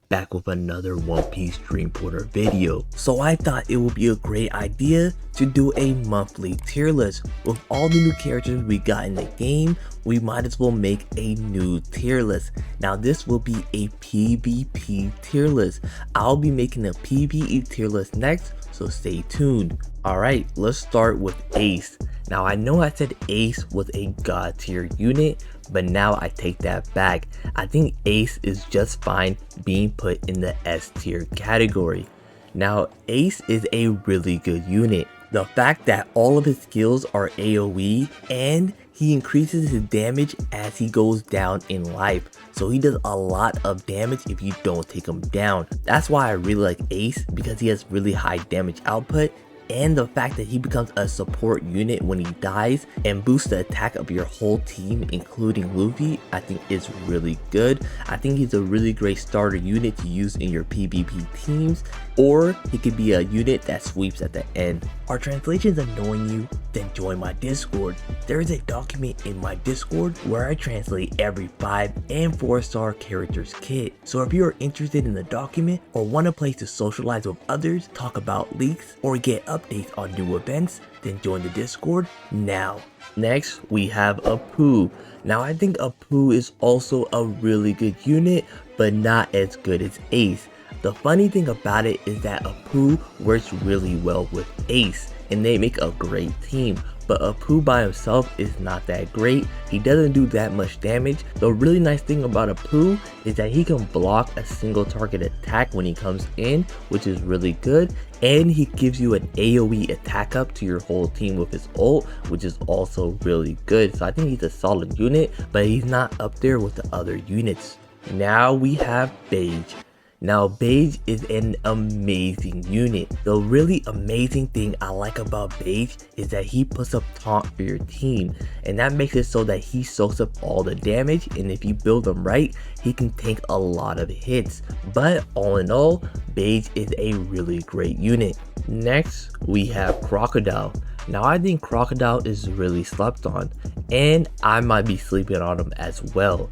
back with another One Piece Dream Porter video. So I thought it would be a great idea to do a monthly tier list. With all the new characters we got in the game, we might as well make a new tier list. Now this will be a PvP tier list. I'll be making a PvE tier list next, so stay tuned. Alright, let's start with Ace. Now I know I said Ace was a god tier unit, but now I take that back. I think Ace is just fine being put in the S tier category. Now Ace is a really good unit. The fact that all of his skills are AoE and he increases his damage as he goes down in life. So he does a lot of damage if you don't take him down. That's why I really like Ace, because he has really high damage output. And the fact that he becomes a support unit when he dies and boosts the attack of your whole team, including Luffy, I think is really good. I think he's a really great starter unit to use in your PvP teams, or he could be a unit that sweeps at the end. Are translations annoying you? Then join my Discord. There is a document in my Discord where I translate every 5 and 4-star characters kit. So if you are interested in the document or want a place to socialize with others, talk about leaks, or get updates on new events, then join the Discord now. Next, we have a Pooh. Now I think a Pooh is also a really good unit, but not as good as Ace. The funny thing about it is that a Pooh works really well with Ace, and they make a great team. But a Pooh by himself is not that great. He doesn't do that much damage. The really nice thing about a Pooh is that he can block a single target attack when he comes in, which is really good. And he gives you an AoE attack up to your whole team with his ult, which is also really good. So I think he's a solid unit, but he's not up there with the other units. Now we have Beige. Now Beige is an amazing unit. The really amazing thing I like about Beige is that he puts up taunt for your team, and that makes it so that he soaks up all the damage, and if you build him right, he can take a lot of hits. But all in all, Beige is a really great unit. Next, we have Crocodile. Now I think Crocodile is really slept on, and I might be sleeping on him as well.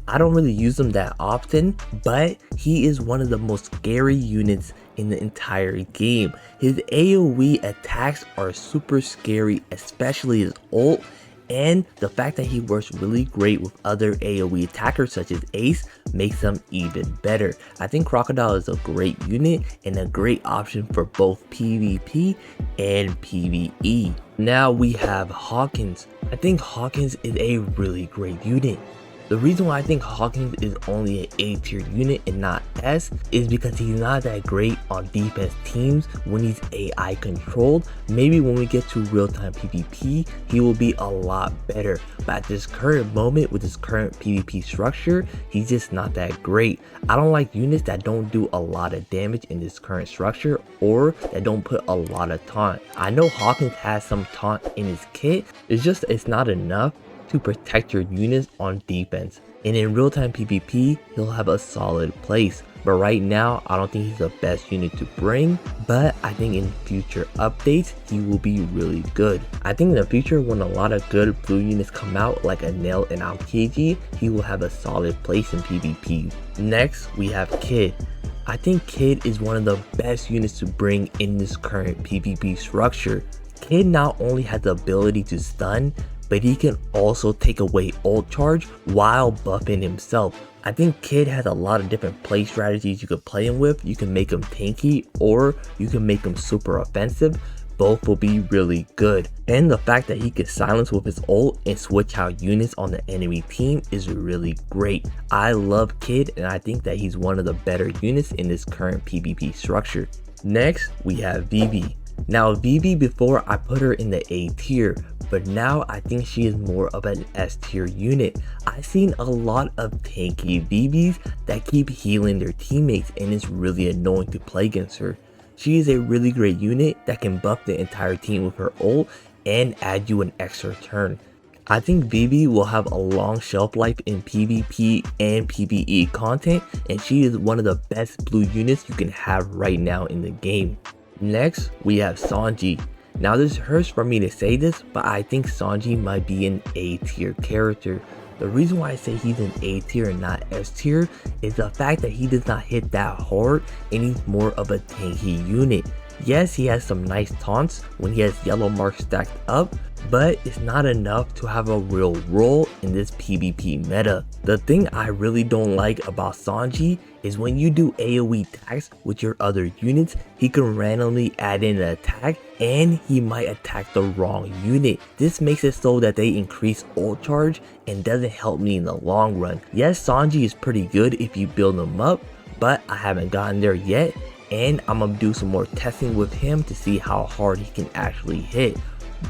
I don't really use him that often, but he is one of the most scary units in the entire game. His AoE attacks are super scary, especially his ult, and the fact that he works really great with other AoE attackers such as Ace makes him even better. I think Crocodile is a great unit and a great option for both PvP and PvE. Now we have Hawkins. I think Hawkins is a really great unit. The reason why I think Hawkins is only an A tier unit and not S is because he's not that great on defense teams when he's AI controlled. Maybe when we get to real-time PvP, he will be a lot better. But at this current moment with his current PvP structure, he's just not that great. I don't like units that don't do a lot of damage in this current structure or that don't put a lot of taunt. I know Hawkins has some taunt in his kit, it's not enough to protect your units on defense, and in real-time PvP he'll have a solid place. But right now I don't think he's the best unit to bring, but I think in future updates he will be really good. I think in the future when a lot of good blue units come out like a Nail and Aokiji, he will have a solid place in PvP. Next we have Kid. I think Kid is one of the best units to bring in this current PvP structure. Kid not only has the ability to stun, but he can also take away ult charge while buffing himself. I think Kid has a lot of different play strategies you could play him with. You can make him tanky or you can make him super offensive. Both will be really good. And the fact that he can silence with his ult and switch out units on the enemy team is really great. I love Kid and I think that he's one of the better units in this current PvP structure. Next, we have Vivi. Now Vivi, before I put her in the A tier, but now I think she is more of an S tier unit. I've seen a lot of tanky Vivis that keep healing their teammates and it's really annoying to play against her. She is a really great unit that can buff the entire team with her ult and add you an extra turn. I think Vivi will have a long shelf life in PvP and PvE content, and she is one of the best blue units you can have right now in the game. Next, we have Sanji. Now this hurts for me to say this, but I think Sanji might be an A tier character. The reason why I say he's an A tier and not S tier is the fact that he does not hit that hard and he's more of a tanky unit. Yes, he has some nice taunts when he has yellow marks stacked up, but it's not enough to have a real role in this PvP meta. The thing I really don't like about Sanji is when you do AoE attacks with your other units, he can randomly add in an attack and he might attack the wrong unit. This makes it so that they increase ult charge and doesn't help me in the long run. Yes, Sanji is pretty good if you build him up, but I haven't gotten there yet, and I'm gonna do some more testing with him to see how hard he can actually hit.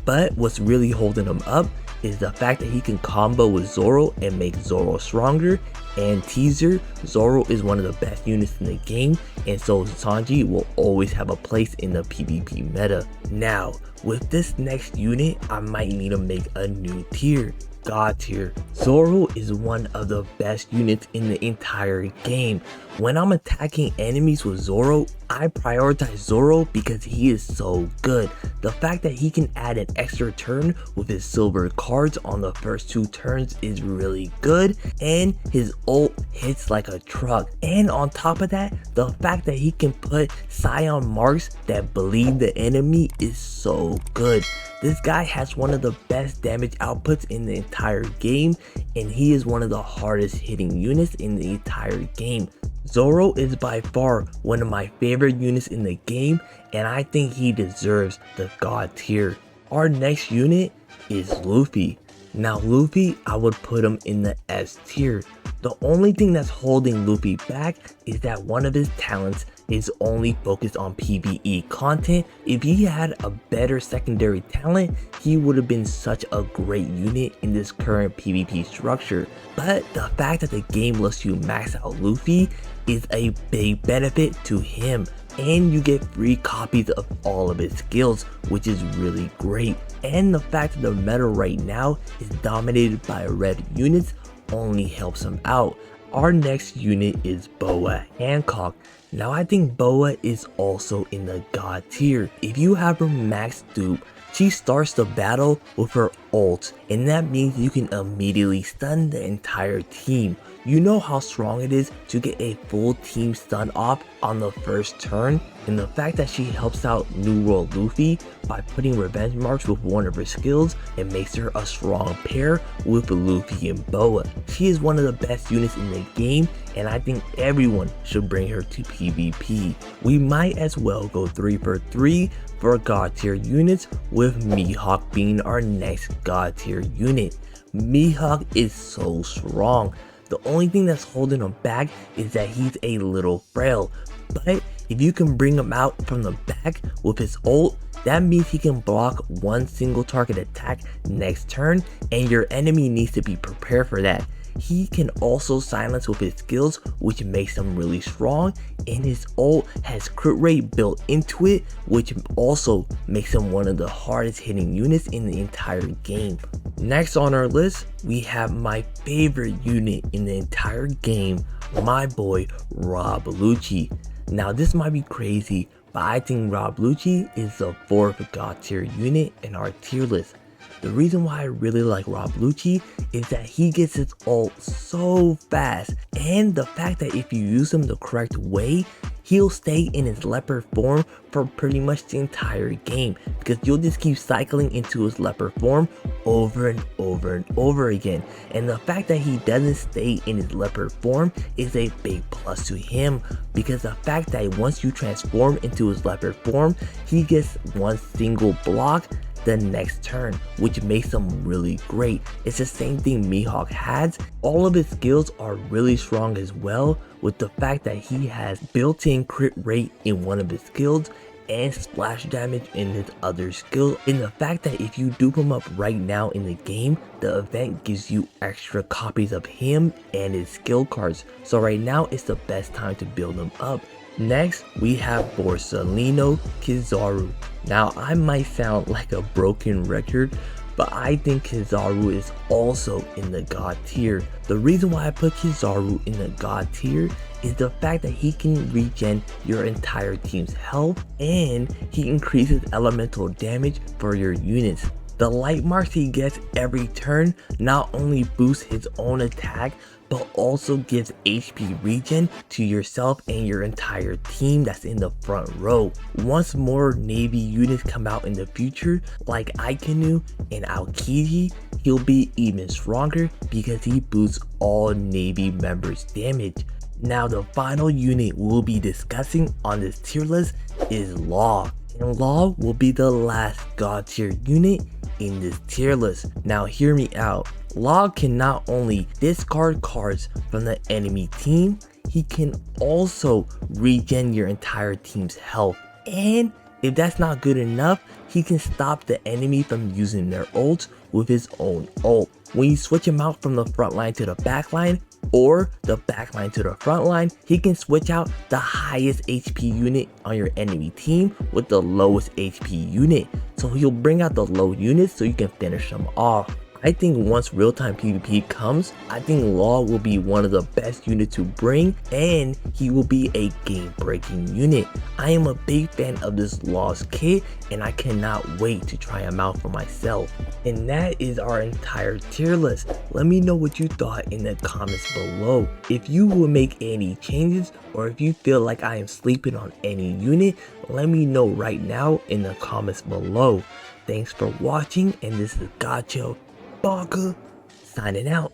But what's really holding him up is the fact that he can combo with Zoro and make Zoro stronger. And teaser, Zoro is one of the best units in the game, and so Sanji will always have a place in the PvP meta. Now, with this next unit, I might need to make a new tier. God tier. Zoro is one of the best units in the entire game. When I'm attacking enemies with Zoro, I prioritize Zoro because he is so good. The fact that he can add an extra turn with his silver cards on the first 2 turns is really good, and his ult hits like a truck. And on top of that, the fact that he can put Scion marks that bleed the enemy is so good. This guy has one of the best damage outputs in the entire game, and he is one of the hardest hitting units in the entire game. Zoro is by far one of my favorite units in the game, and I think he deserves the God tier. Our next unit is Luffy. Now Luffy, I would put him in the S tier. The only thing that's holding Luffy back is that one of his talents is only focused on PvE content. If he had a better secondary talent, he would have been such a great unit in this current PvP structure. But the fact that the game lets you max out Luffy is a big benefit to him, and you get free copies of all of his skills, which is really great. And the fact that the meta right now is dominated by red units only helps him out. Our next unit is Boa Hancock. Now I think Boa is also in the God tier. If you have her max dupe, she starts the battle with her ult, and that means you can immediately stun the entire team. You know how strong it is to get a full team stun off on the first turn, and the fact that she helps out New World Luffy by putting revenge marks with one of her skills and makes her a strong pair with Luffy and Boa. She is one of the best units in the game, and I think everyone should bring her to PvP. We might as well go 3 for 3 for God tier units, with Mihawk being our next God tier unit. Mihawk is so strong. The only thing that's holding him back is that he's a little frail, but if you can bring him out from the back with his ult, that means he can block one single target attack next turn, and your enemy needs to be prepared for that. He can also silence with his skills, which makes him really strong, and his ult has crit rate built into it, which also makes him one of the hardest hitting units in the entire game. Next on our list, we have my favorite unit in the entire game, my boy Rob Luchi. Now this might be crazy, but I think Rob Luchi is the 4th God tier unit in our tier list. The reason why I really like Rob Luchi is that he gets his ult so fast, and the fact that if you use him the correct way, he'll stay in his leopard form for pretty much the entire game, because you'll just keep cycling into his leopard form over and over and over again. And the fact that he doesn't stay in his leopard form is a big plus to him, because the fact that once you transform into his leopard form, he gets one single block the next turn, which makes him really great. It's the same thing Mihawk has. All of his skills are really strong as well, with the fact that he has built-in crit rate in one of his skills and splash damage in his other skill, and the fact that if you dupe him up right now in the game, the event gives you extra copies of him and his skill cards. So right now it's the best time to build him up. Next, we have Borsalino Kizaru. Now, I might sound like a broken record, but I think Kizaru is also in the God tier. The reason why I put Kizaru in the God tier is the fact that he can regen your entire team's health, and he increases elemental damage for your units. The light marks he gets every turn not only boosts his own attack, but also gives HP regen to yourself and your entire team that's in the front row. Once more Navy units come out in the future, like Aikinu and Aokiji, he'll be even stronger because he boosts all Navy members' damage. Now the final unit we'll be discussing on this tier list is Law. And Law will be the last God tier unit in this tier list. Now hear me out. Law can not only discard cards from the enemy team, he can also regen your entire team's health. And if that's not good enough, he can stop the enemy from using their ults with his own ult. When you switch him out from the front line to the back line, or the back line to the front line, he can switch out the highest HP unit on your enemy team with the lowest HP unit. So he'll bring out the low units so you can finish them off. I think once real-time PvP comes, I think Law will be one of the best units to bring, and he will be a game-breaking unit. I am a big fan of this Law's kit, and I cannot wait to try him out for myself. And that is our entire tier list. Let me know what you thought in the comments below. If you will make any changes, or if you feel like I am sleeping on any unit, let me know right now in the comments below. Thanks for watching, and this is Gacha Baka signing out.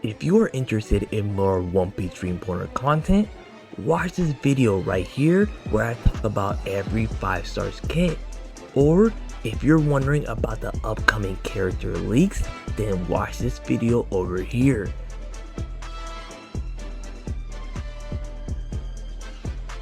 If you are interested in more One Piece Dream Corner content, watch this video right here where I talk about every 5 stars kit. Or if you're wondering about the upcoming character leaks, then watch this video over here.